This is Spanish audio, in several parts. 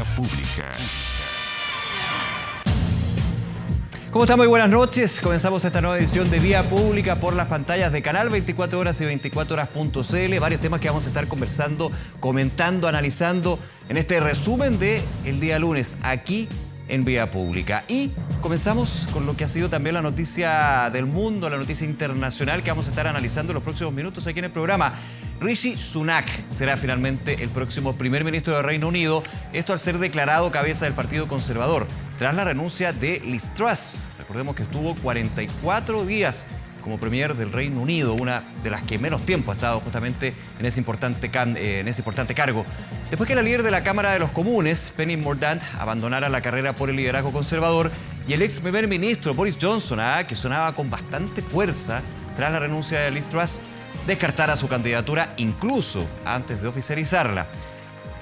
Vía Pública. ¿Cómo están? Muy buenas noches. Comenzamos esta nueva edición de Vía Pública por las pantallas de Canal 24 Horas y 24horas.cl. Varios temas que vamos a estar conversando, comentando, analizando en este resumen de el día lunes aquí en Vía Pública. Y comenzamos con lo que ha sido también la noticia del mundo, la noticia internacional que vamos a estar analizando en los próximos minutos aquí en el programa. Rishi Sunak será finalmente el próximo primer ministro del Reino Unido, esto al ser declarado cabeza del Partido Conservador, tras la renuncia de Liz Truss. Recordemos que estuvo 44 días como premier del Reino Unido, una de las que menos tiempo ha estado justamente en ese importante cargo. Después que la líder de la Cámara de los Comunes, Penny Mordaunt, abandonara la carrera por el liderazgo conservador, y el ex primer ministro Boris Johnson, que sonaba con bastante fuerza tras la renuncia de Liz Truss, descartara su candidatura incluso antes de oficializarla.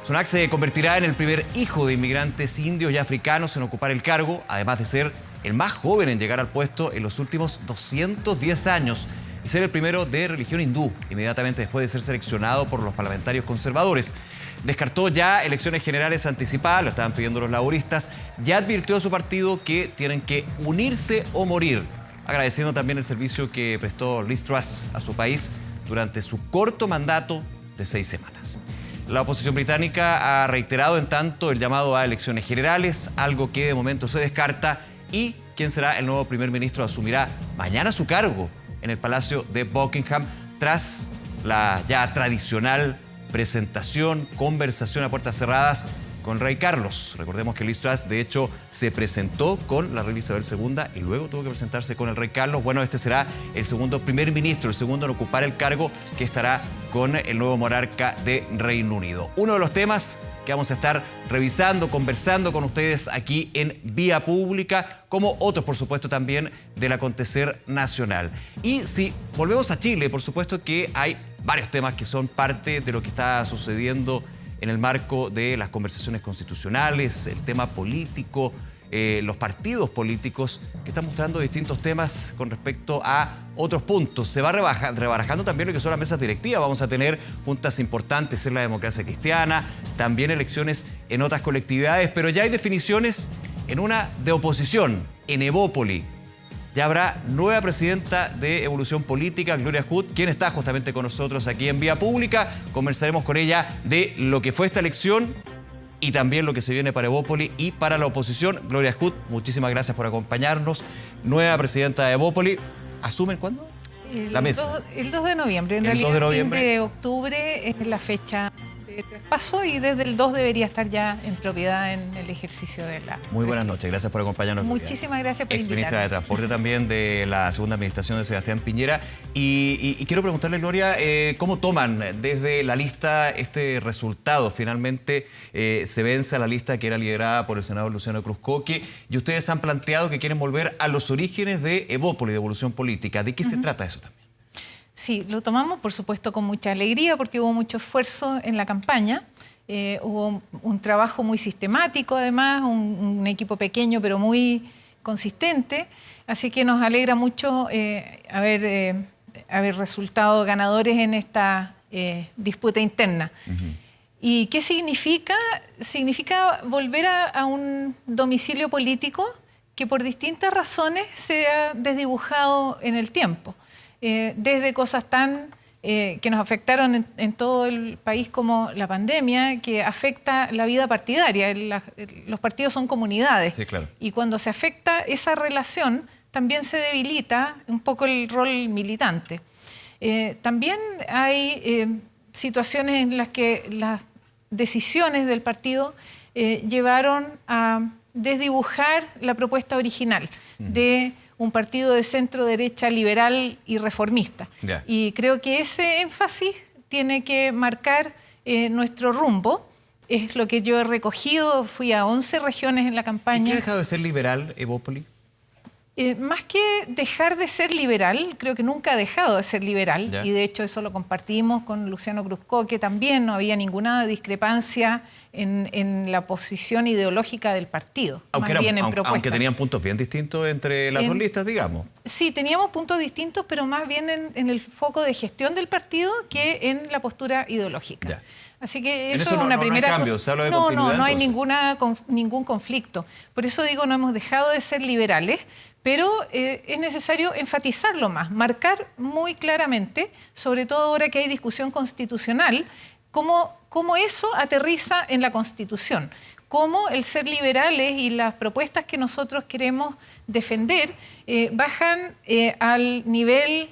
Sunak se convertirá en el primer hijo de inmigrantes indios y africanos en ocupar el cargo, además de ser el más joven en llegar al puesto en los últimos 210 años y ser el primero de religión hindú, inmediatamente después de ser seleccionado por los parlamentarios conservadores. Descartó ya elecciones generales anticipadas, lo estaban pidiendo los laboristas, ya advirtió a su partido que tienen que unirse o morir, agradeciendo también el servicio que prestó Liz Truss a su país durante su corto mandato de 6 semanas. La oposición británica ha reiterado en tanto el llamado a elecciones generales, algo que de momento se descarta, y quien será el nuevo primer ministro asumirá mañana su cargo en el Palacio de Buckingham tras la ya tradicional presentación, conversación a puertas cerradas con Rey Carlos. Recordemos que Liz Truss, de hecho, se presentó con la reina Isabel II y luego tuvo que presentarse con el Rey Carlos. Bueno, este será el segundo primer ministro, el segundo en ocupar el cargo, que estará con el nuevo monarca de Reino Unido. Uno de los temas que vamos a estar revisando, conversando con ustedes aquí en Vía Pública, como otros, por supuesto, también del acontecer nacional. Y si volvemos a Chile, por supuesto que hay varios temas que son parte de lo que está sucediendo en el marco de las conversaciones constitucionales, el tema político, los partidos políticos que están mostrando distintos temas con respecto a otros puntos. Se va rebarajando también lo que son las mesas directivas. Vamos a tener juntas importantes en la democracia cristiana, también elecciones en otras colectividades, pero ya hay definiciones en una de oposición, en Evópoli. Ya habrá nueva presidenta de Evolución Política, Gloria Hood, quien está justamente con nosotros aquí en Vía Pública. Conversaremos con ella de lo que fue esta elección y también lo que se viene para Evópoli y para la oposición. Gloria Hood, muchísimas gracias por acompañarnos. Nueva presidenta de Evópoli. ¿Asumen cuándo? La mesa. El 2 de noviembre. En realidad, el 2 de octubre es la fecha de traspaso y desde el 2 debería estar ya en propiedad en el ejercicio de la... Muy buenas noches, gracias por acompañarnos. Muchísimas gracias por invitarme. Exministra de Transporte también de la segunda administración de Sebastián Piñera. Y quiero preguntarle, Gloria, ¿cómo toman desde la lista este resultado? Finalmente se vence a la lista que era liderada por el senador Luciano Cruzcoque y ustedes han planteado que quieren volver a los orígenes de Evópoli, de Evolución Política. ¿De qué se trata eso también? Sí, lo tomamos, por supuesto, con mucha alegría porque hubo mucho esfuerzo en la campaña. Hubo un trabajo muy sistemático, además, un equipo pequeño pero muy consistente. Así que nos alegra mucho haber resultado ganadores en esta disputa interna. ¿Y qué significa? Significa volver a un domicilio político que por distintas razones se ha desdibujado en el tiempo. Desde cosas tan que nos afectaron en todo el país como la pandemia, que afecta la vida partidaria. Los partidos son comunidades. Sí, claro. Y cuando se afecta esa relación, también se debilita un poco el rol militante. También hay situaciones en las que las decisiones del partido llevaron a desdibujar la propuesta original de un partido de centro derecha liberal y reformista. Yeah. Y creo que ese énfasis tiene que marcar nuestro rumbo. Es lo que yo he recogido. Fui a 11 regiones en la campaña. ¿Y qué ha dejado de ser liberal Evópoli? Más que dejar de ser liberal, creo que nunca ha dejado de ser liberal, Ya. y de hecho eso lo compartimos con Luciano Cruzcoque también, no había ninguna discrepancia en la posición ideológica del partido, Aunque, más bien en propuestas. aunque tenían puntos bien distintos entre las dos listas, digamos. Sí, teníamos puntos distintos, pero más bien en el foco de gestión del partido que en la postura ideológica. Ya. Así que En eso eso es una no hay primera cambio, cosa. se habla de No, continuidad, no hay entonces. ningún conflicto. Por eso digo, no hemos dejado de ser liberales, pero es necesario enfatizarlo más, marcar muy claramente, sobre todo ahora que hay discusión constitucional, cómo eso aterriza en la Constitución, cómo el ser liberales y las propuestas que nosotros queremos defender bajan al nivel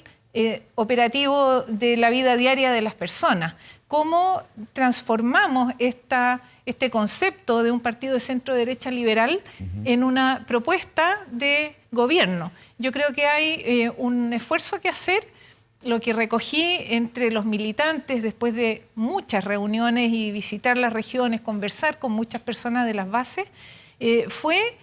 operativo de la vida diaria de las personas. Cómo transformamos este concepto de un partido de centro-derecha liberal en una propuesta de gobierno. Yo creo que hay un esfuerzo que hacer. Lo que recogí entre los militantes después de muchas reuniones y visitar las regiones, conversar con muchas personas de las bases, fue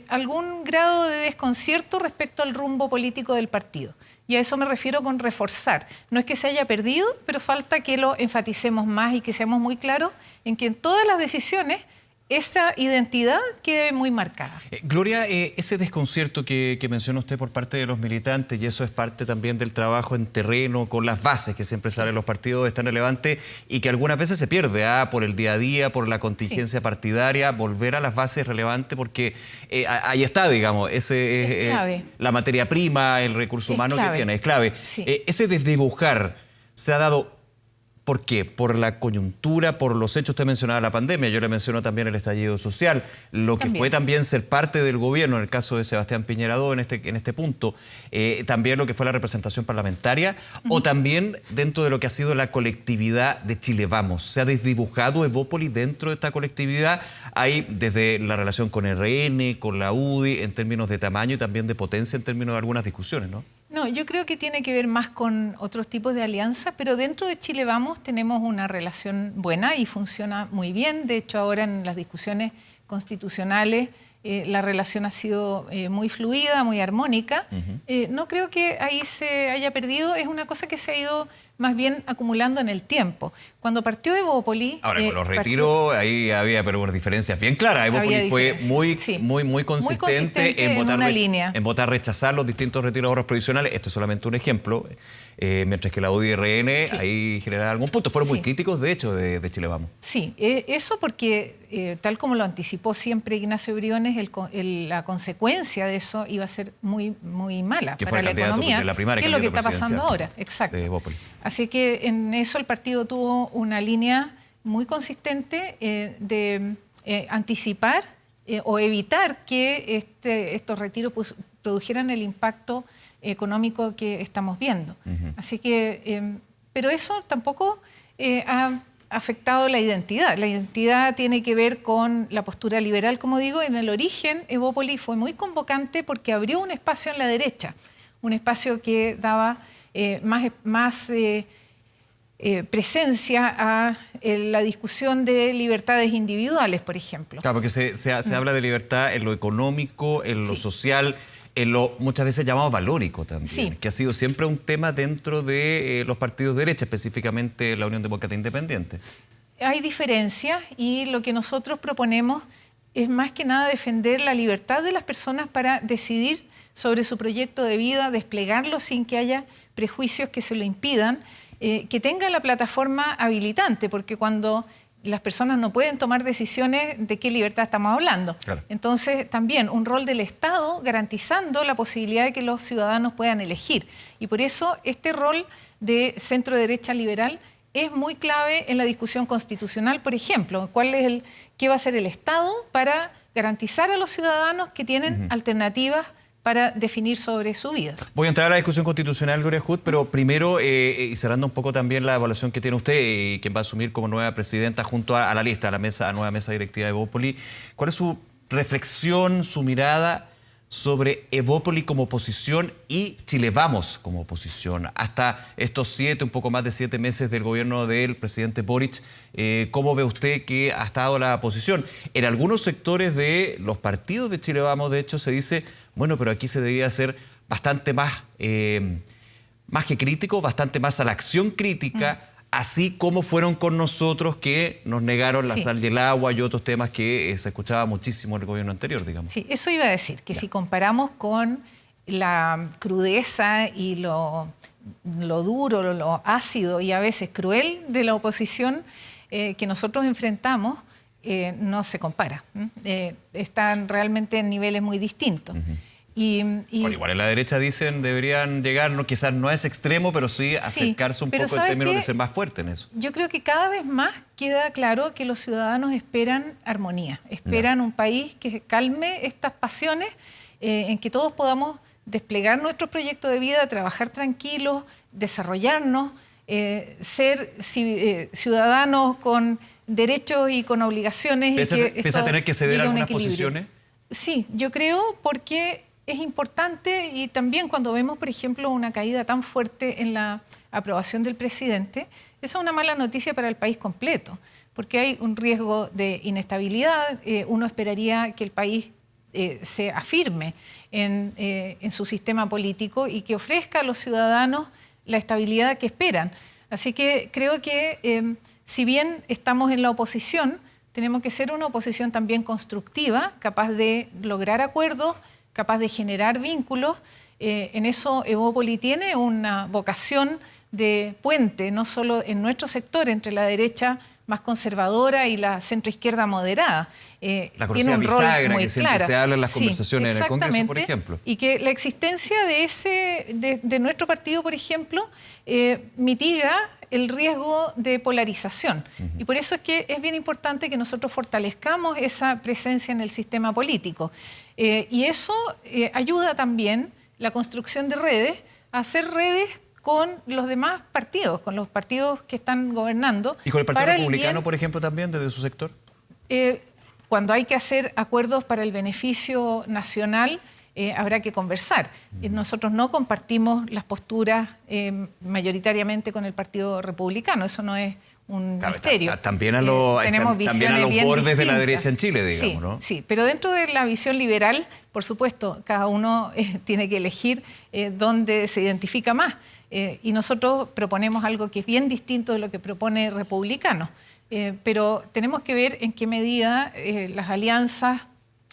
algún grado de desconcierto respecto al rumbo político del partido. Y a eso me refiero con reforzar. No es que se haya perdido, pero falta que lo enfaticemos más y que seamos muy claros en que en todas las decisiones esa identidad quede muy marcada. Gloria, ese desconcierto que menciona usted por parte de los militantes, y eso es parte también del trabajo en terreno con las bases que siempre salen los partidos, es tan relevante y que algunas veces se pierde por el día a día, por la contingencia partidaria, volver a las bases es relevante porque ahí está, digamos, ese es la materia prima, el recurso humano que tiene, es clave. Sí. Ese desdibujar se ha dado. ¿Por qué? Por la coyuntura, por los hechos. Usted mencionaba la pandemia, yo le menciono también el estallido social, lo que fue también ser parte del gobierno, en el caso de Sebastián Piñera II en este punto, también lo que fue la representación parlamentaria, o también dentro de lo que ha sido la colectividad de Chile Vamos. ¿Se ha desdibujado Evópolis dentro de esta colectividad? Hay desde la relación con RN, con la UDI, en términos de tamaño y también de potencia en términos de algunas discusiones, ¿no? No, yo creo que tiene que ver más con otros tipos de alianzas, pero dentro de Chile Vamos tenemos una relación buena y funciona muy bien. De hecho, ahora en las discusiones constitucionales la relación ha sido muy fluida, muy armónica. No creo que ahí se haya perdido, es una cosa que se ha ido más bien acumulando en el tiempo. Cuando partió Evópolis... Ahora, con los retiros, ahí había pero diferencias bien claras. Evópolis fue muy consistente en votar rechazar los distintos retiros de ahorros provisionales. Esto es solamente un ejemplo. Mientras que la UDI y RN ahí generaba algún punto. Fueron muy críticos, de hecho, de Chile Vamos. Sí, eso porque, tal como lo anticipó siempre Ignacio Briones, la consecuencia de eso iba a ser muy mala para la economía, que es lo que está pasando ahora. Exacto. Así que en eso el partido tuvo una línea muy consistente de anticipar o evitar que estos retiros produjeran el impacto económico que estamos viendo. Así que, pero eso tampoco ha afectado la identidad. La identidad tiene que ver con la postura liberal, como digo. En el origen, Evópolis fue muy convocante porque abrió un espacio en la derecha, un espacio que daba más presencia a la discusión de libertades individuales, por ejemplo. Claro, porque se habla de libertad en lo económico, en lo social, en lo muchas veces llamado valórico también, que ha sido siempre un tema dentro de los partidos de derecha, específicamente la Unión Demócrata Independiente. Hay diferencias y lo que nosotros proponemos es más que nada defender la libertad de las personas para decidir sobre su proyecto de vida, desplegarlo sin que haya prejuicios que se lo impidan, que tenga la plataforma habilitante, porque cuando las personas no pueden tomar decisiones, ¿de qué libertad estamos hablando? Claro. Entonces, también un rol del Estado garantizando la posibilidad de que los ciudadanos puedan elegir. Y por eso este rol de centro-derecha liberal es muy clave en la discusión constitucional, por ejemplo. ¿Qué va a hacer el Estado para garantizar a los ciudadanos que tienen alternativas para definir sobre su vida? Voy a entrar a la discusión constitucional, Gloria Hood, pero primero, y cerrando un poco también la evaluación que tiene usted y quien va a asumir como nueva presidenta junto a la lista, a la nueva mesa directiva de Evópolis, ¿cuál es su reflexión, su mirada sobre Evópolis como oposición y Chile Vamos como oposición? Hasta estos un poco más de 7 meses del gobierno del presidente Boric, ¿cómo ve usted que ha estado la posición? En algunos sectores de los partidos de Chile Vamos, de hecho, se dice, bueno, pero aquí se debía ser bastante más que crítico, bastante más a la acción crítica, así como fueron con nosotros que nos negaron la sal y el agua y otros temas que se escuchaba muchísimo en el gobierno anterior, digamos. Sí, eso iba a decir, que si comparamos con la crudeza y lo duro, lo ácido y a veces cruel de la oposición, que nosotros enfrentamos no se compara. Están realmente en niveles muy distintos. Bueno, igual en la derecha dicen deberían llegar, no, quizás no a ese extremo, pero sí acercarse un poco en términos de ser más fuerte en eso. Yo creo que cada vez más queda claro que los ciudadanos esperan armonía, esperan un país que calme estas pasiones, en que todos podamos desplegar nuestro proyecto de vida, trabajar tranquilos, desarrollarnos, ser ciudadanos con derechos y con obligaciones. ¿Piensa tener que ceder algunas posiciones? Sí, yo creo, porque es importante, y también cuando vemos, por ejemplo, una caída tan fuerte en la aprobación del presidente, esa es una mala noticia para el país completo, porque hay un riesgo de inestabilidad. Uno esperaría que el país se afirme en su sistema político y que ofrezca a los ciudadanos la estabilidad que esperan. Así que creo que si bien estamos en la oposición, tenemos que ser una oposición también constructiva, capaz de lograr acuerdos, capaz de generar vínculos. En eso Evópoli tiene una vocación de puente, no solo en nuestro sector, entre la derecha más conservadora y la centroizquierda moderada. La conocida bisagra que siempre se habla en las conversaciones en el Congreso, por ejemplo. Y que la existencia de nuestro partido, por ejemplo, mitiga el riesgo de polarización. Y por eso es que es bien importante que nosotros fortalezcamos esa presencia en el sistema político. Y eso ayuda también la construcción de redes, a hacer redes con los demás partidos, con los partidos que están gobernando. ¿Y con el Partido Republicano, por ejemplo, también, desde su sector? Cuando hay que hacer acuerdos para el beneficio nacional, habrá que conversar. Nosotros no compartimos las posturas mayoritariamente con el Partido Republicano, eso no es un misterio. También a los bordes de la derecha en Chile, digamos, ¿no? Sí, pero dentro de la visión liberal, por supuesto, cada uno tiene que elegir dónde se identifica más. Y nosotros proponemos algo que es bien distinto de lo que propone Republicano. Pero tenemos que ver en qué medida las alianzas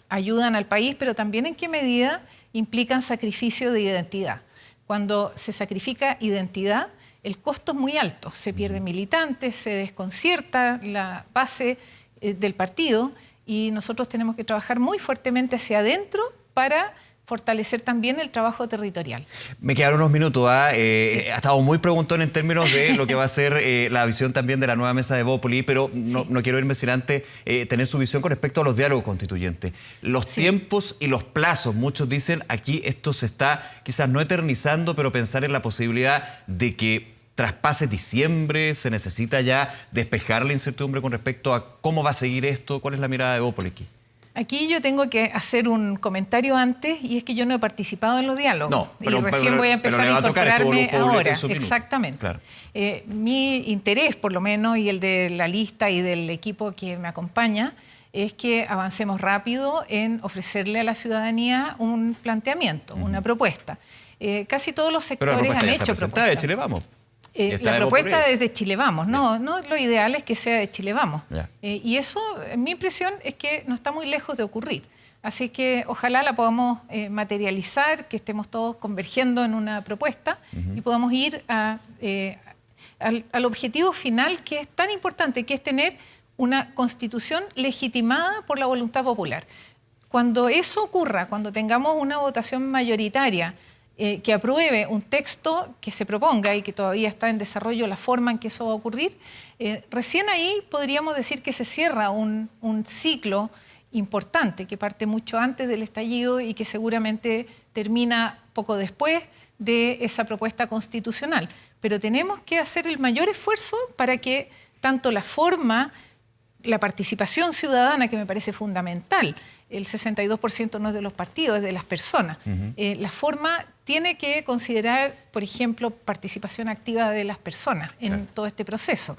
ayudan al país, pero también en qué medida implican sacrificio de identidad. Cuando se sacrifica identidad, el costo es muy alto. Se pierden militantes, se desconcierta la base del partido, y nosotros tenemos que trabajar muy fuertemente hacia adentro para fortalecer también el trabajo territorial. Me quedaron unos minutos. Ha estado muy preguntón en términos de lo que va a ser la visión también de la nueva mesa de Evópoli, pero no quiero irme sin antes tener su visión con respecto a los diálogos constituyentes. Los tiempos y los plazos, muchos dicen aquí esto se está quizás no eternizando, pero pensar en la posibilidad de que traspase diciembre, se necesita ya despejar la incertidumbre con respecto a cómo va a seguir esto. ¿Cuál es la mirada de Evópoli aquí? Aquí yo tengo que hacer un comentario antes, y es que yo no he participado en los diálogos. No, pero, y recién voy a empezar a incorporarme ahora. Exactamente. Claro. Mi interés, por lo menos, y el de la lista y del equipo que me acompaña, es que avancemos rápido en ofrecerle a la ciudadanía un planteamiento, una propuesta. Casi todos los sectores han hecho propuestas. De Chile Vamos. La propuesta es de Chile Vamos, no, lo ideal es que sea de Chile Vamos. Y eso, mi impresión es que no está muy lejos de ocurrir. Así que ojalá la podamos materializar, que estemos todos convergiendo en una propuesta y podamos ir al objetivo final, que es tan importante, que es tener una constitución legitimada por la voluntad popular. Cuando eso ocurra, cuando tengamos una votación mayoritaria que apruebe un texto que se proponga y que todavía está en desarrollo la forma en que eso va a ocurrir, recién ahí podríamos decir que se cierra un ciclo importante que parte mucho antes del estallido y que seguramente termina poco después de esa propuesta constitucional. Pero tenemos que hacer el mayor esfuerzo para que tanto la forma, la participación ciudadana, que me parece fundamental, el 62% no es de los partidos, es de las personas. La forma tiene que considerar, por ejemplo, participación activa de las personas en todo este proceso.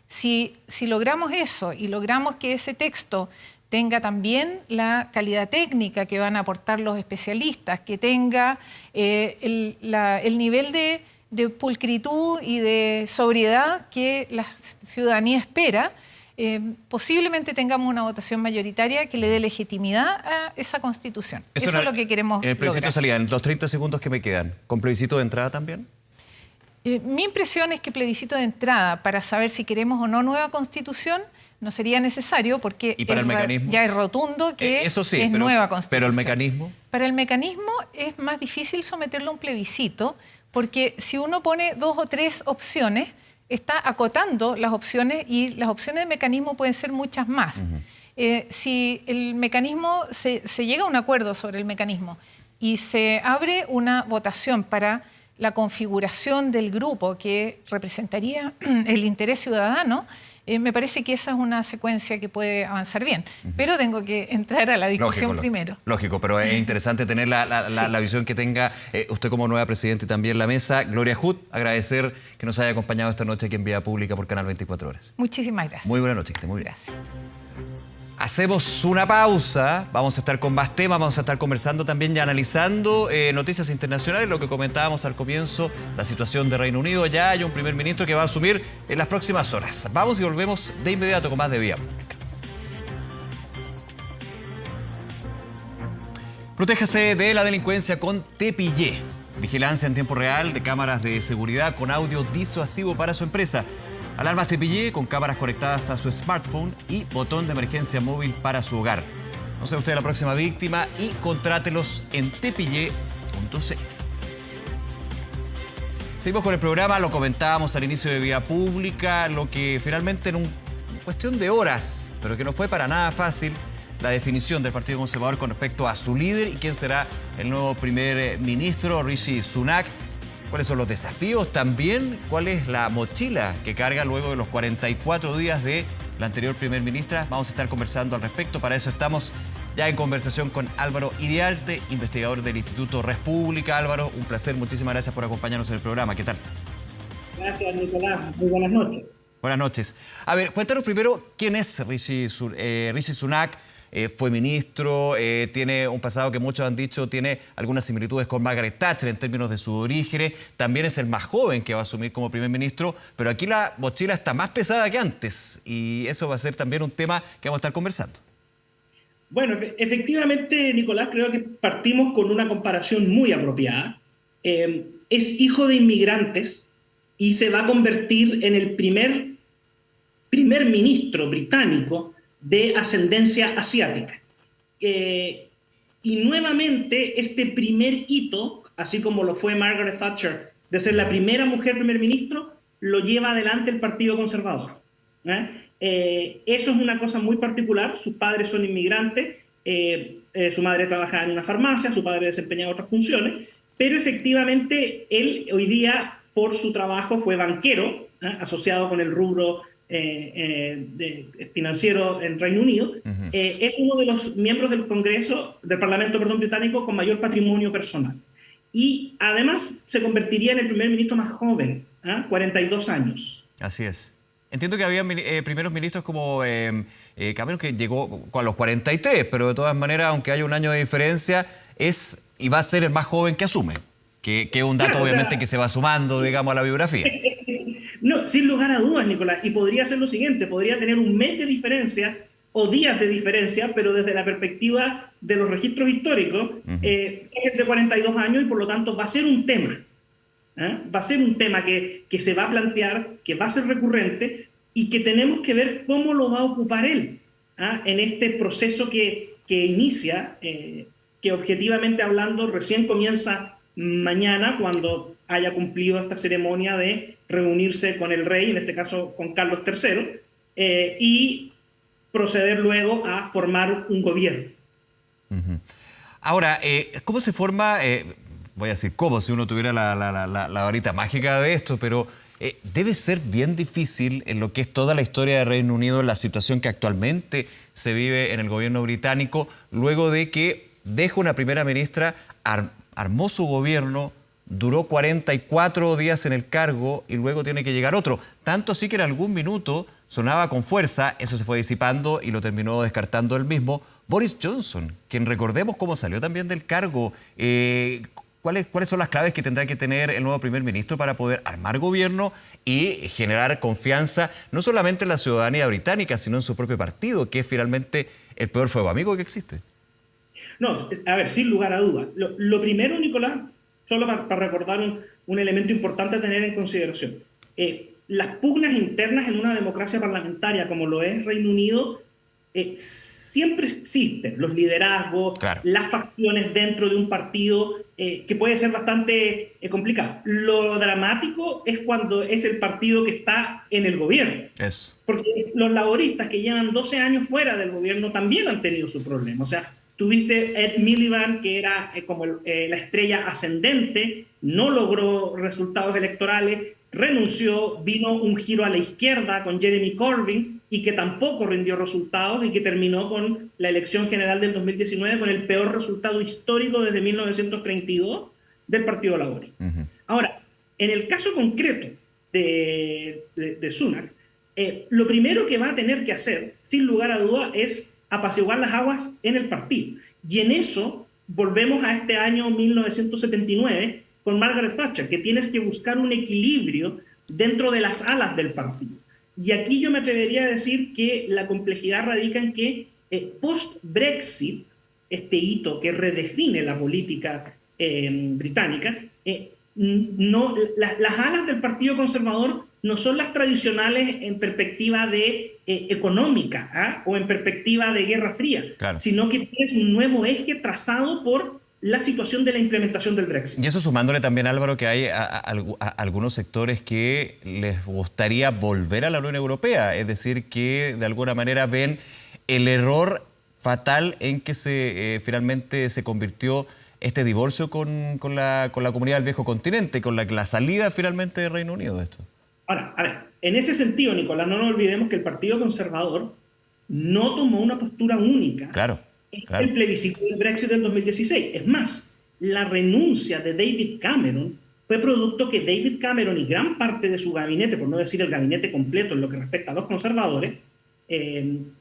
Si logramos eso y logramos que ese texto tenga también la calidad técnica que van a aportar los especialistas, que tenga el nivel de pulcritud y de sobriedad que la ciudadanía espera, posiblemente tengamos una votación mayoritaria que le dé legitimidad a esa Constitución. Eso es lo que queremos lograr. En el plebiscito de salida, en los 30 segundos que me quedan, ¿con plebiscito de entrada también? Mi impresión es que plebiscito de entrada para saber si queremos o no nueva constitución no sería necesario porque ¿Y para el mecanismo? ya es rotundo que eso sí, es nueva constitución. Pero el mecanismo. Para el mecanismo es más difícil someterlo a un plebiscito porque si uno pone 2 o 3 opciones, está acotando las opciones y las opciones de mecanismo pueden ser muchas más. Si el mecanismo, se llega a un acuerdo sobre el mecanismo y se abre una votación para la configuración del grupo que representaría el interés ciudadano, me parece que esa es una secuencia que puede avanzar bien. Pero tengo que entrar a la discusión primero. Lógico, pero es interesante tener la visión que tenga usted como nueva presidenta y también la mesa. Gloria Hood, agradecer que nos haya acompañado esta noche aquí en Vía Pública por Canal 24 Horas. Muchísimas gracias. Muy buena noche, muy bien. Gracias. Hacemos una pausa, vamos a estar con más temas, vamos a estar conversando también y analizando noticias internacionales, lo que comentábamos al comienzo, la situación de Reino Unido. Ya hay un primer ministro que va a asumir en las próximas horas. Vamos y volvemos de inmediato con más de Vía Pública. Protéjase de la delincuencia con Tepillé. Vigilancia en tiempo real de cámaras de seguridad con audio disuasivo para su empresa. Alarmas Tepillé con cámaras conectadas a su smartphone y botón de emergencia móvil para su hogar. No sea usted la próxima víctima y contrátelos en tepillé.cl. Seguimos con el programa, lo comentábamos al inicio de Vía Pública, lo que finalmente en cuestión de horas, pero que no fue para nada fácil, la definición del Partido Conservador con respecto a su líder y quién será el nuevo primer ministro, Rishi Sunak. ¿Cuáles son los desafíos? También, ¿cuál es la mochila que carga luego de los 44 días de la anterior primer ministra? Vamos a estar conversando al respecto. Para eso estamos ya en conversación con Álvaro Iriarte, investigador del Instituto Res Pública. Álvaro, un placer. Muchísimas gracias por acompañarnos en el programa. ¿Qué tal? Gracias, Nicolás. Muy buenas noches. Buenas noches. A ver, cuéntanos primero quién es Rishi Sunak. Fue ministro, tiene un pasado que muchos han dicho tiene algunas similitudes con Margaret Thatcher en términos de sus orígenes. También es el más joven que va a asumir como primer ministro, pero aquí la mochila está más pesada que antes y eso va a ser también un tema que vamos a estar conversando. Bueno, efectivamente, Nicolás, creo que partimos con una comparación muy apropiada. Es hijo de inmigrantes y se va a convertir en el primer ministro británico de ascendencia asiática. Y nuevamente este primer hito, así como lo fue Margaret Thatcher, de ser la primera mujer primer ministro, lo lleva adelante el Partido Conservador. Eso es una cosa muy particular. Sus padres son inmigrantes, su madre trabajaba en una farmacia, su padre desempeñaba otras funciones, pero efectivamente él hoy día, por su trabajo, fue banquero, asociado con el rubro financiero en Reino Unido. Es uno de los miembros del Parlamento británico con mayor patrimonio personal. Y además se convertiría en el primer ministro más joven, 42 años. Así es. Entiendo que había primeros ministros como Cameron, que llegó a los 43, pero de todas maneras, aunque haya un año de diferencia, es y va a ser el más joven que asume, que es un dato obviamente que se va sumando, digamos, a la biografía. No, sin lugar a dudas, Nicolás, y podría ser lo siguiente, podría tener un mes de diferencia o días de diferencia, pero desde la perspectiva de los registros históricos, es de 42 años y por lo tanto va a ser un tema. Va a ser un tema que se va a plantear, que va a ser recurrente y que tenemos que ver cómo lo va a ocupar él en este proceso que inicia, que objetivamente hablando recién comienza mañana cuando haya cumplido esta ceremonia de reunirse con el rey, en este caso con Carlos III, y proceder luego a formar un gobierno. Ahora, ¿cómo se forma? Voy a decir cómo, si uno tuviera la varita mágica de esto, pero debe ser bien difícil en lo que es toda la historia de Reino Unido, la situación que actualmente se vive en el gobierno británico, luego de que deja una primera ministra, armó su gobierno, duró 44 días en el cargo y luego tiene que llegar otro. Tanto así que en algún minuto sonaba con fuerza, eso se fue disipando y lo terminó descartando él mismo, Boris Johnson, quien recordemos cómo salió también del cargo. ¿Cuáles son las claves que tendrá que tener el nuevo primer ministro para poder armar gobierno y generar confianza, no solamente en la ciudadanía británica, sino en su propio partido, que es finalmente el peor fuego amigo que existe? No, a ver, sin lugar a dudas. Lo primero, Nicolás, solo para recordar un elemento importante a tener en consideración. Las pugnas internas en una democracia parlamentaria como lo es Reino Unido siempre existen, los liderazgos, claro, las facciones dentro de un partido, que puede ser bastante complicado. Lo dramático es cuando es el partido que está en el gobierno. eso. Porque los laboristas que llevan 12 años fuera del gobierno también han tenido su problema. O sea, tuviste Ed Miliband, que era como la estrella ascendente, no logró resultados electorales, renunció, vino un giro a la izquierda con Jeremy Corbyn y que tampoco rindió resultados y que terminó con la elección general del 2019 con el peor resultado histórico desde 1932 del Partido Laborista. Ahora, en el caso concreto de Sunak, lo primero que va a tener que hacer, sin lugar a duda, es apaciguar las aguas en el partido. Y en eso volvemos a este año 1979 con Margaret Thatcher, que tienes que buscar un equilibrio dentro de las alas del partido. Y aquí yo me atrevería a decir que la complejidad radica en que post-Brexit, este hito que redefine la política británica, las alas del Partido Conservador no son las tradicionales en perspectiva de económica o en perspectiva de Guerra Fría, claro, sino que tienes un nuevo eje trazado por la situación de la implementación del Brexit. Y eso sumándole también, Álvaro, que hay a algunos sectores que les gustaría volver a la Unión Europea, es decir, que de alguna manera ven el error fatal en que finalmente se convirtió este divorcio con la comunidad del viejo continente, con la salida finalmente del Reino Unido de esto. Ahora, a ver, en ese sentido, Nicolás, no nos olvidemos que el Partido Conservador no tomó una postura única. Claro. El plebiscito del Brexit del 2016. Es más, la renuncia de David Cameron fue producto que David Cameron y gran parte de su gabinete, por no decir el gabinete completo en lo que respecta a los conservadores, en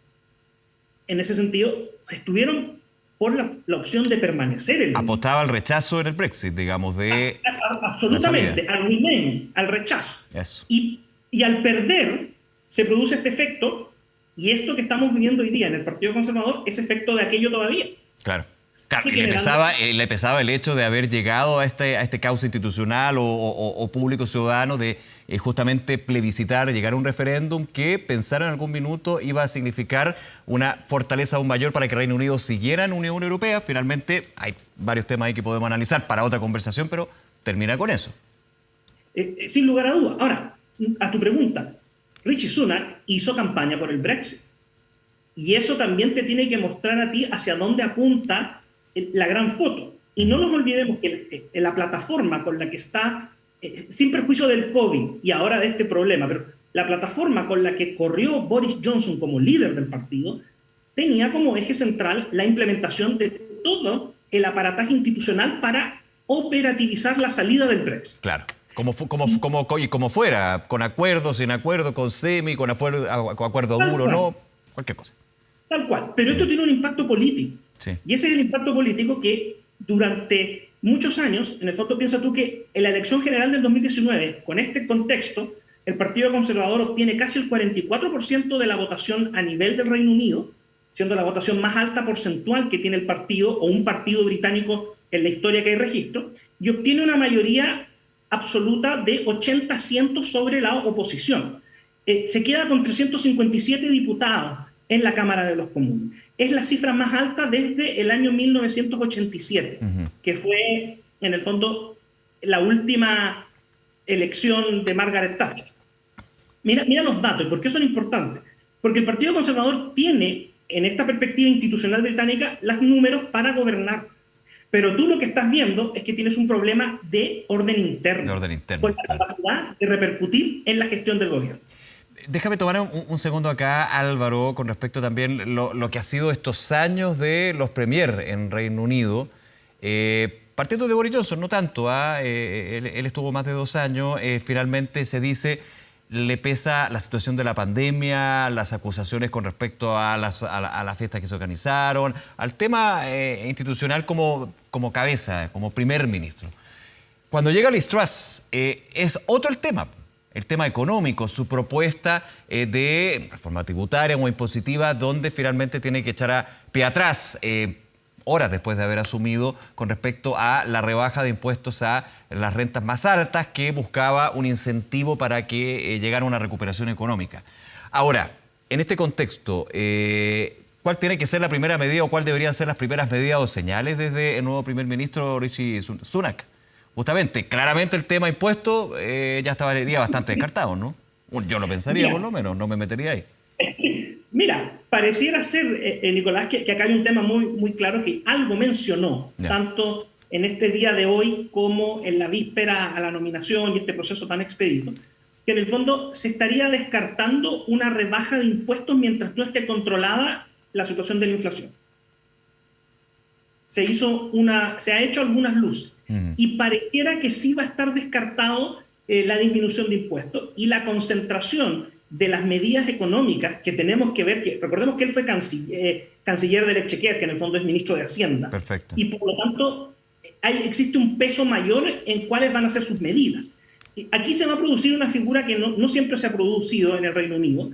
ese sentido, estuvieron por la opción de permanecer. Apostaba al rechazo en el Brexit, digamos, de... Absolutamente, al rechazo. Eso. Y al perder, se produce este efecto. Y esto que estamos viviendo hoy día en el Partido Conservador es efecto de aquello todavía. Claro. Y le pesaba el hecho de haber llegado a este cauce institucional o público ciudadano de justamente plebiscitar, llegar a un referéndum que pensar en algún minuto iba a significar una fortaleza aún mayor para que Reino Unido siguiera en Unión Europea. Finalmente hay varios temas ahí que podemos analizar para otra conversación, pero termina con eso. Sin lugar a dudas. Ahora, a tu pregunta, Rishi Sunak hizo campaña por el Brexit. Y eso también te tiene que mostrar a ti hacia dónde apunta la gran foto. Y no nos olvidemos que la plataforma con la que está, sin perjuicio del COVID y ahora de este problema, pero la plataforma con la que corrió Boris Johnson como líder del partido, tenía como eje central la implementación de todo el aparataje institucional para operativizar la salida del Brexit. Claro. Como fuera, con acuerdo, sin acuerdo, con semi, con acuerdo duro, no, cualquier cosa. Tal cual, pero esto tiene un impacto político. Sí. Y ese es el impacto político que durante muchos años, en el fondo piensa tú que en la elección general del 2019, con este contexto, el Partido Conservador obtiene casi el 44% de la votación a nivel del Reino Unido, siendo la votación más alta porcentual que tiene el partido o un partido británico en la historia que hay registro, y obtiene una mayoría absoluta de 80 asientos sobre la oposición. Se queda con 357 diputados en la Cámara de los Comunes. Es la cifra más alta desde el año 1987, que fue, en el fondo, la última elección de Margaret Thatcher. Mira los datos, ¿por qué son importantes? Porque el Partido Conservador tiene, en esta perspectiva institucional británica, los números para gobernar. Pero tú lo que estás viendo es que tienes un problema de orden interno. Con la capacidad de repercutir en la gestión del gobierno. Déjame tomar un segundo acá, Álvaro, con respecto también lo que ha sido estos años de los premier en Reino Unido. Partiendo de Boris Johnson, no tanto, él estuvo más de 2 años, finalmente se dice... Le pesa la situación de la pandemia, las acusaciones con respecto a las fiestas que se organizaron, al tema institucional como cabeza, como primer ministro. Cuando llega Liz Truss, es otro el tema económico, su propuesta de reforma tributaria o impositiva, donde finalmente tiene que echar a pie atrás horas después de haber asumido, con respecto a la rebaja de impuestos a las rentas más altas, que buscaba un incentivo para que llegara una recuperación económica. Ahora, en este contexto, ¿cuál tiene que ser la primera medida o cuál deberían ser las primeras medidas o señales desde el nuevo primer ministro Rishi Sunak? Justamente, claramente el tema impuestos ya estaría bastante descartado, ¿no? Yo lo pensaría, por lo menos, no me metería ahí. Mira, pareciera ser, Nicolás, que acá hay un tema muy claro que algo mencionó, tanto en este día de hoy como en la víspera a la nominación y este proceso tan expedito, que en el fondo se estaría descartando una rebaja de impuestos mientras no esté controlada la situación de la inflación. Se ha hecho algunas luces y pareciera que sí va a estar descartado la disminución de impuestos y la concentración de las medidas económicas que tenemos que ver, que recordemos que él fue canciller del Exchequer, que en el fondo es ministro de Hacienda. Perfecto. Y por lo tanto existe un peso mayor en cuáles van a ser sus medidas. Aquí se va a producir una figura que no siempre se ha producido en el Reino Unido,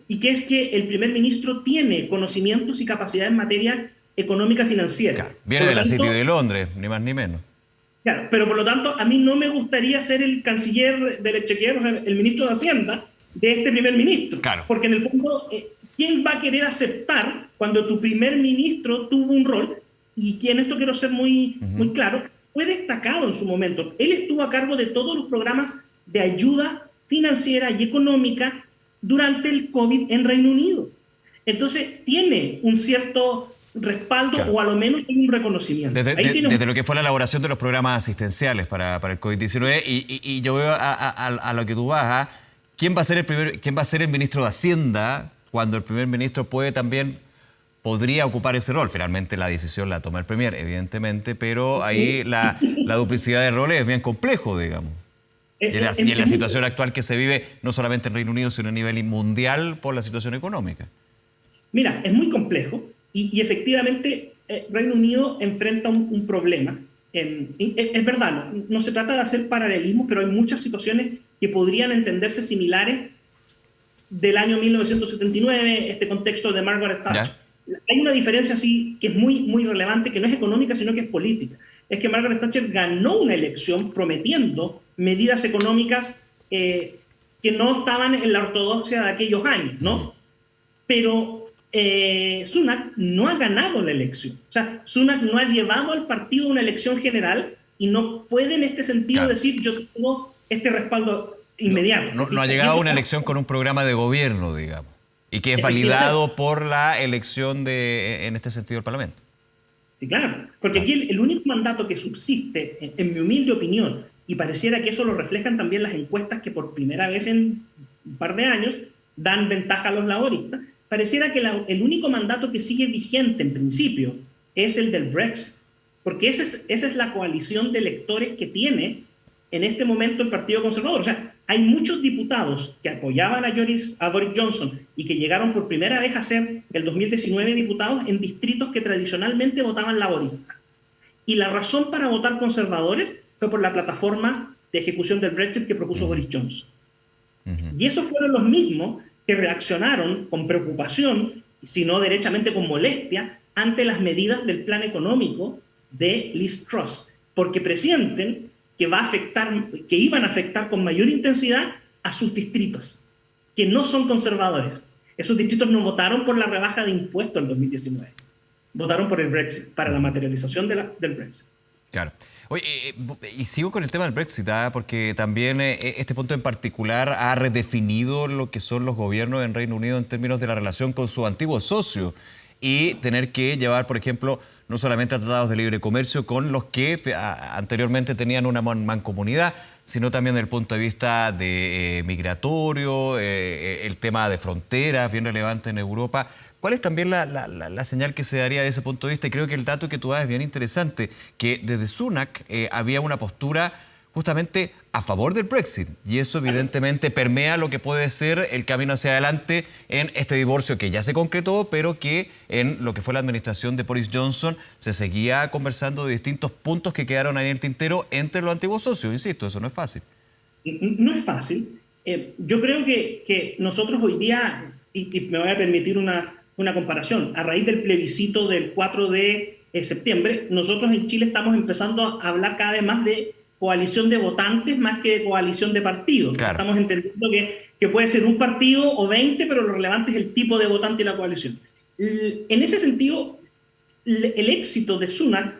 y que es que el primer ministro tiene conocimientos y capacidad en materia económica financiera. Claro, viene de la City de Londres, ni más ni menos. Claro, pero por lo tanto a mí no me gustaría ser el canciller del Exchequer, o sea, el ministro de Hacienda de este primer ministro. Claro. Porque en el fondo, ¿quién va a querer aceptar cuando tu primer ministro tuvo un rol? Y que en esto quiero ser muy claro, fue destacado en su momento. Él estuvo a cargo de todos los programas de ayuda financiera y económica durante el COVID en Reino Unido. Entonces tiene un cierto respaldo, claro, o a lo menos un reconocimiento. Desde lo que fue la elaboración de los programas asistenciales para el COVID-19, y yo veo a lo que tú vas, ¿quién va a ser el ministro de Hacienda cuando el primer ministro podría ocupar ese rol? Finalmente la decisión la toma el premier, evidentemente, pero ahí la duplicidad de roles es bien complejo, digamos. Y en la situación actual que se vive, no solamente en Reino Unido, sino a nivel mundial por la situación económica. Mira, es muy complejo y efectivamente Reino Unido enfrenta un problema. Es verdad, no se trata de hacer paralelismos, pero hay muchas situaciones que podrían entenderse similares del año 1979, este contexto de Margaret Thatcher. Hay una diferencia así que es muy relevante, que no es económica, sino que es política. Es que Margaret Thatcher ganó una elección prometiendo medidas económicas que no estaban en la ortodoxia de aquellos años, ¿no? Pero Sunak no ha ganado la elección. O sea, Sunak no ha llevado al partido una elección general y no puede en este sentido, claro, decir yo tengo este respaldo inmediato. No ha llegado a una elección con un programa de gobierno, digamos, y que es validado por la elección en este sentido del Parlamento. Sí, claro, porque aquí el único mandato que subsiste, en mi humilde opinión, y pareciera que eso lo reflejan también las encuestas que por primera vez en un par de años dan ventaja a los laboristas, pareciera que el único mandato que sigue vigente en principio es el del Brexit, porque esa es la coalición de electores que tiene en este momento el Partido Conservador. O sea, hay muchos diputados que apoyaban a Boris Johnson y que llegaron por primera vez a ser, el 2019, diputados en distritos que tradicionalmente votaban laboristas. Y la razón para votar conservadores fue por la plataforma de ejecución del Brexit que propuso Boris Johnson. Y esos fueron los mismos que reaccionaron con preocupación, si no derechamente con molestia, ante las medidas del plan económico de Liz Truss, porque presienten que iban a afectar con mayor intensidad a sus distritos, que no son conservadores. Esos distritos no votaron por la rebaja de impuestos en 2019, votaron por el Brexit, para la materialización del Brexit. Claro. Oye, y sigo con el tema del Brexit, porque también este punto en particular ha redefinido lo que son los gobiernos en Reino Unido en términos de la relación con su antiguo socio y tener que llevar, por ejemplo, no solamente a tratados de libre comercio con los que anteriormente tenían una mancomunidad, sino también desde el punto de vista de migratorio, el tema de fronteras, bien relevante en Europa. ¿Cuál es también la señal que se daría de ese punto de vista? Y creo que el dato que tú das es bien interesante, que desde Sunak había una postura justamente a favor del Brexit, y eso evidentemente permea lo que puede ser el camino hacia adelante en este divorcio que ya se concretó, pero que en lo que fue la administración de Boris Johnson se seguía conversando de distintos puntos que quedaron ahí en el tintero entre los antiguos socios. Insisto, eso no es fácil. No es fácil. Yo creo que nosotros hoy día, y me voy a permitir una comparación, a raíz del plebiscito del 4 de septiembre, nosotros en Chile estamos empezando a hablar cada vez más de coalición de votantes más que de coalición de partidos. Claro. Estamos entendiendo que puede ser un partido o 20, pero lo relevante es el tipo de votante y la coalición. En ese sentido, el éxito de Sunak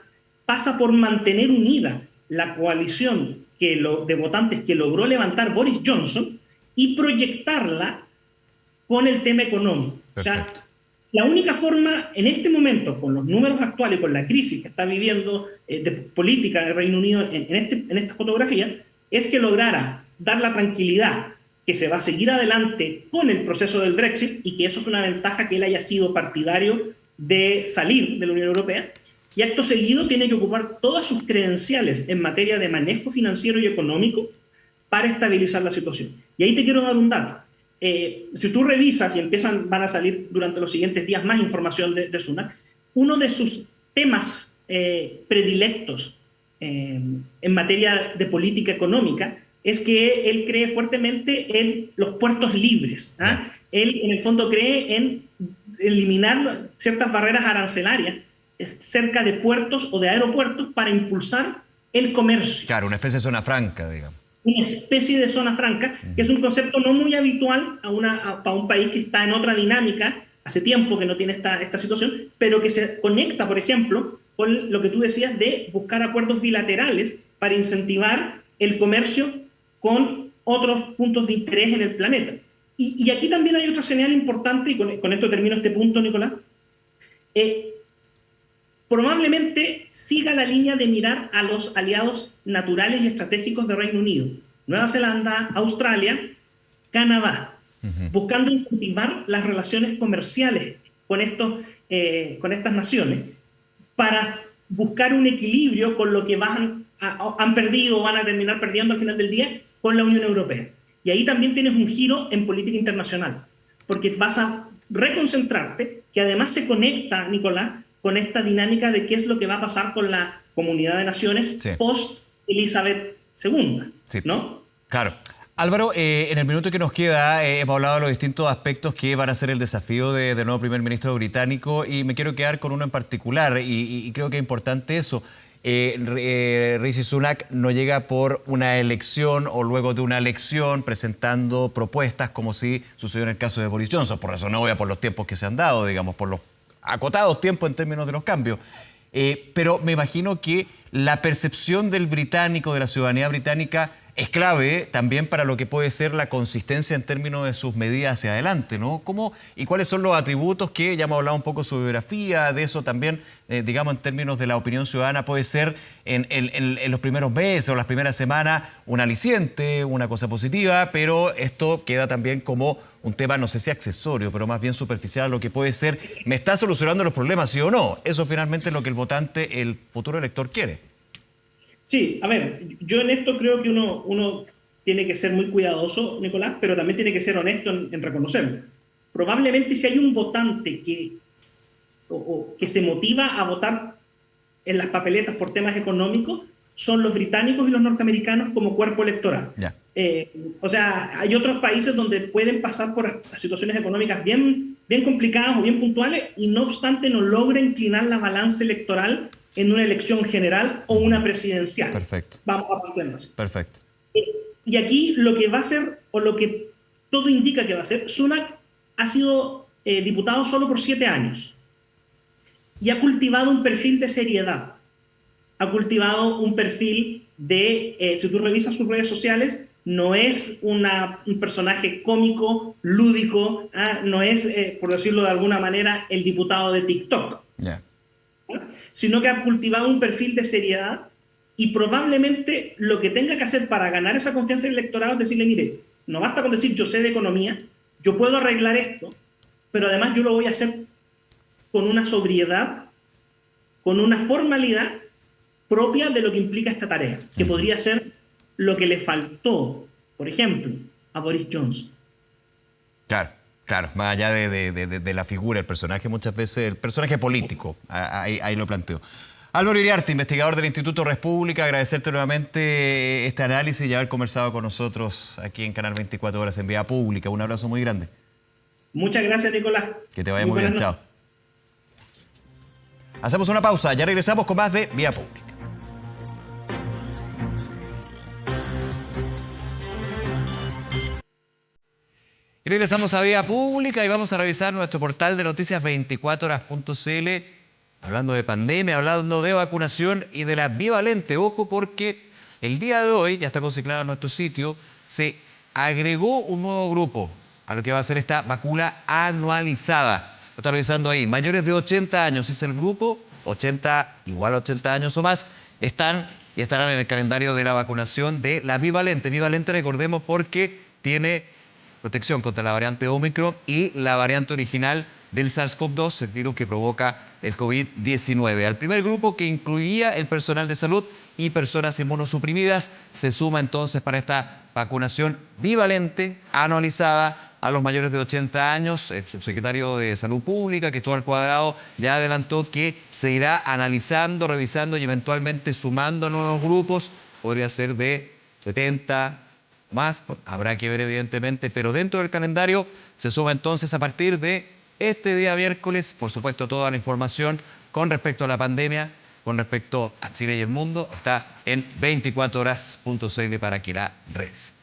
pasa por mantener unida la coalición de votantes que logró levantar Boris Johnson y proyectarla con el tema económico. Perfecto. O sea, la única forma en este momento, con los números actuales, con la crisis que está viviendo de política en el Reino Unido en esta fotografía, es que lograra dar la tranquilidad que se va a seguir adelante con el proceso del Brexit y que eso es una ventaja que él haya sido partidario de salir de la Unión Europea. Y acto seguido tiene que ocupar todas sus credenciales en materia de manejo financiero y económico para estabilizar la situación. Y ahí te quiero dar un dato. Si tú revisas y van a salir durante los siguientes días más información de Sunak, uno de sus temas predilectos en materia de política económica es que él cree fuertemente en los puertos libres. ¿Ah? Él, en el fondo, cree en eliminar ciertas barreras arancelarias cerca de puertos o de aeropuertos para impulsar el comercio. Claro, una especie de zona franca, digamos. Una especie de zona franca, que es un concepto no muy habitual para un país que está en otra dinámica, hace tiempo que no tiene esta situación, pero que se conecta, por ejemplo, con lo que tú decías de buscar acuerdos bilaterales para incentivar el comercio con otros puntos de interés en el planeta. Y aquí también hay otra señal importante, y con esto termino este punto, Nicolás. Probablemente siga la línea de mirar a los aliados naturales y estratégicos de Reino Unido, Nueva Zelanda, Australia, Canadá, buscando incentivar las relaciones comerciales con estas naciones para buscar un equilibrio con lo que han perdido o van a terminar perdiendo al final del día con la Unión Europea. Y ahí también tienes un giro en política internacional, porque vas a reconcentrarte, que además se conecta, Nicolás, con esta dinámica de qué es lo que va a pasar con la comunidad de naciones post-Elizabeth II, sí. ¿no? Claro. Álvaro, en el minuto que nos queda hemos hablado de los distintos aspectos que van a ser el desafío del nuevo primer ministro británico y me quiero quedar con uno en particular y creo que es importante eso. Rishi Sunak no llega por una elección o luego de una elección presentando propuestas como si sucedió en el caso de Boris Johnson, por razón obvia, por los tiempos que se han dado, digamos, por los acotados tiempos en términos de los cambios. Pero me imagino que la percepción del británico, de la ciudadanía británica, es clave también para lo que puede ser la consistencia en términos de sus medidas hacia adelante, ¿no? ¿Cómo y cuáles son los atributos que, ya hemos hablado un poco de su biografía, de eso también, digamos, en términos de la opinión ciudadana, puede ser en los primeros meses o las primeras semanas un aliciente, una cosa positiva, pero esto queda también como un tema, no sé si accesorio, pero más bien superficial, lo que puede ser, ¿me está solucionando los problemas, sí o no? Eso finalmente es lo que el votante, el futuro elector quiere. Sí, a ver, yo en esto creo que uno tiene que ser muy cuidadoso, Nicolás, pero también tiene que ser honesto en reconocerlo. Probablemente si hay un votante que se motiva a votar en las papeletas por temas económicos, son los británicos y los norteamericanos como cuerpo electoral. Yeah. O sea, hay otros países donde pueden pasar por situaciones económicas bien complicadas o bien puntuales y no obstante no logra inclinar la balanza electoral en una elección general o una presidencial. Perfecto. Vamos a plantearnos. Perfecto. Y aquí lo que va a hacer, o lo que todo indica que va a hacer, Sunak ha sido diputado solo por 7 años y ha cultivado un perfil de seriedad. Ha cultivado un perfil de, si tú revisas sus redes sociales, no es un personaje cómico, lúdico, no es, por decirlo de alguna manera, el diputado de TikTok. Yeah. Sino que ha cultivado un perfil de seriedad y probablemente lo que tenga que hacer para ganar esa confianza del electorado es decirle, mire, no basta con decir yo sé de economía, yo puedo arreglar esto, pero además yo lo voy a hacer con una sobriedad, con una formalidad propia de lo que implica esta tarea, que podría ser lo que le faltó, por ejemplo, a Boris Johnson. Claro, más allá de la figura, el personaje muchas veces, el personaje político, ahí lo planteo. Álvaro Iriarte, investigador del Instituto República, agradecerte nuevamente este análisis y haber conversado con nosotros aquí en Canal 24 Horas en Vía Pública. Un abrazo muy grande. Muchas gracias, Nicolás. Que te vaya muy bien, chao. Hacemos una pausa, ya regresamos con más de Vía Pública. Y regresamos a Vía Pública y vamos a revisar nuestro portal de noticias 24horas.cl, hablando de pandemia, hablando de vacunación y de la bivalente. Ojo, porque el día de hoy, ya está consignado en nuestro sitio, se agregó un nuevo grupo a lo que va a ser esta vacuna anualizada. Lo está revisando ahí. Mayores de 80 años es el grupo, 80 igual a 80 años o más, están y estarán en el calendario de la vacunación de la bivalente. Bivalente, recordemos, porque tiene protección contra la variante Omicron y la variante original del SARS-CoV-2, el virus que provoca el COVID-19. Al primer grupo, que incluía el personal de salud y personas inmunosuprimidas, se suma entonces para esta vacunación bivalente anualizada a los mayores de 80 años. El subsecretario de Salud Pública, Cristóbal Cuadrado, ya adelantó que se irá analizando, revisando y eventualmente sumando nuevos grupos. Podría ser de 70 más, habrá que ver evidentemente, pero dentro del calendario se suma entonces a partir de este día miércoles, por supuesto, toda la información con respecto a la pandemia, con respecto a Chile y el mundo, está en 24horas.cl para que la revisen.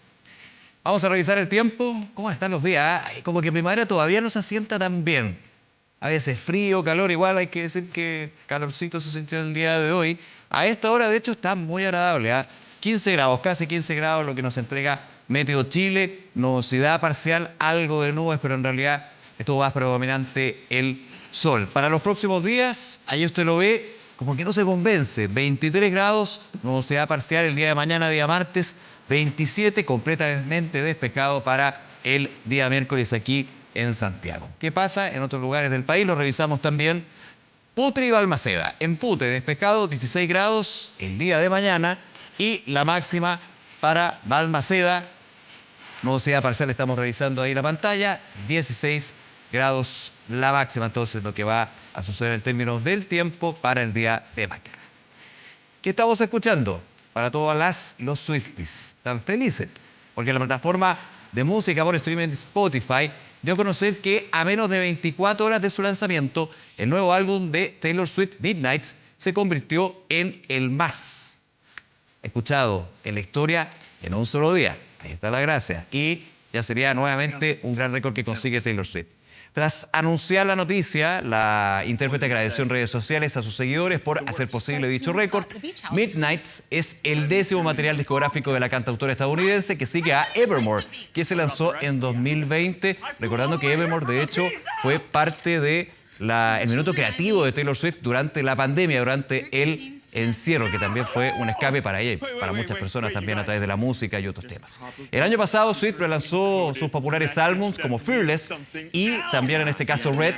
Vamos a revisar el tiempo. ¿Cómo están los días? Como que primavera todavía no se asienta tan bien. A veces frío, calor, igual hay que decir que calorcito se sintió el día de hoy. A esta hora, de hecho, está muy agradable. 15 grados, casi 15 grados, lo que nos entrega Meteo Chile. Nubosidad parcial, algo de nubes, pero en realidad estuvo más predominante el sol. Para los próximos días, ahí usted lo ve, como que no se convence. 23 grados, nubosidad parcial el día de mañana, día martes. 27, completamente despejado para el día miércoles aquí en Santiago. ¿Qué pasa en otros lugares del país? Lo revisamos también. Putre y Balmaceda. En Putre, despejado, 16 grados el día de mañana. Y la máxima para Balmaceda, nubosidad parcial, estamos revisando ahí la pantalla, 16 grados la máxima. Entonces, lo que va a suceder en términos del tiempo para el día de mañana. ¿Qué estamos escuchando? Para todas los Swifties, están felices, porque la plataforma de música por streaming Spotify dio a conocer que a menos de 24 horas de su lanzamiento, el nuevo álbum de Taylor Swift, Midnights, se convirtió en el más escuchado en la historia en un solo día. Ahí está la gracia. Y ya sería nuevamente un gran récord que consigue Taylor Swift. Tras anunciar la noticia, la intérprete agradeció en redes sociales a sus seguidores por hacer posible dicho récord. Midnights es el 10º material discográfico de la cantautora estadounidense, que sigue a Evermore, que se lanzó en 2020. Recordando que Evermore, de hecho, fue parte de el minuto creativo de Taylor Swift durante la pandemia, durante el encierro, que también fue un escape para ella y para muchas personas también a través de la música y otros temas. El año pasado Swift relanzó sus populares álbumes como Fearless y también en este caso Red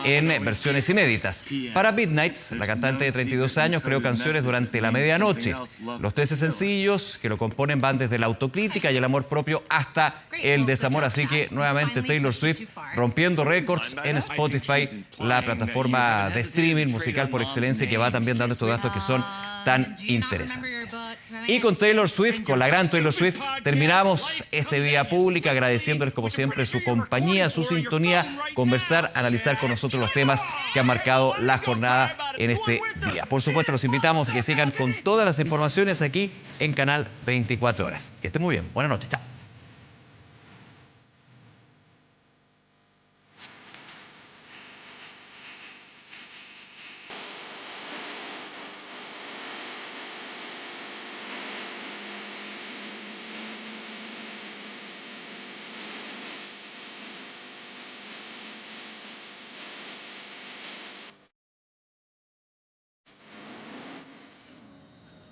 en versiones inéditas. Para Midnights, la cantante de 32 años creó canciones durante la medianoche. Los 13 sencillos que lo componen van desde la autocrítica y el amor propio hasta el desamor, así que nuevamente Taylor Swift rompiendo récords en Spotify, la plataforma de streaming musical por excelencia, que va también dando estos datos que son tan interesantes. Y con Taylor Swift, con la gran Taylor Swift, terminamos este Vía Pública agradeciéndoles como siempre su compañía, su sintonía, conversar, analizar con nosotros los temas que han marcado la jornada en este día. Por supuesto, los invitamos a que sigan con todas las informaciones aquí en Canal 24 Horas. Que estén muy bien. Buenas noches. Chao.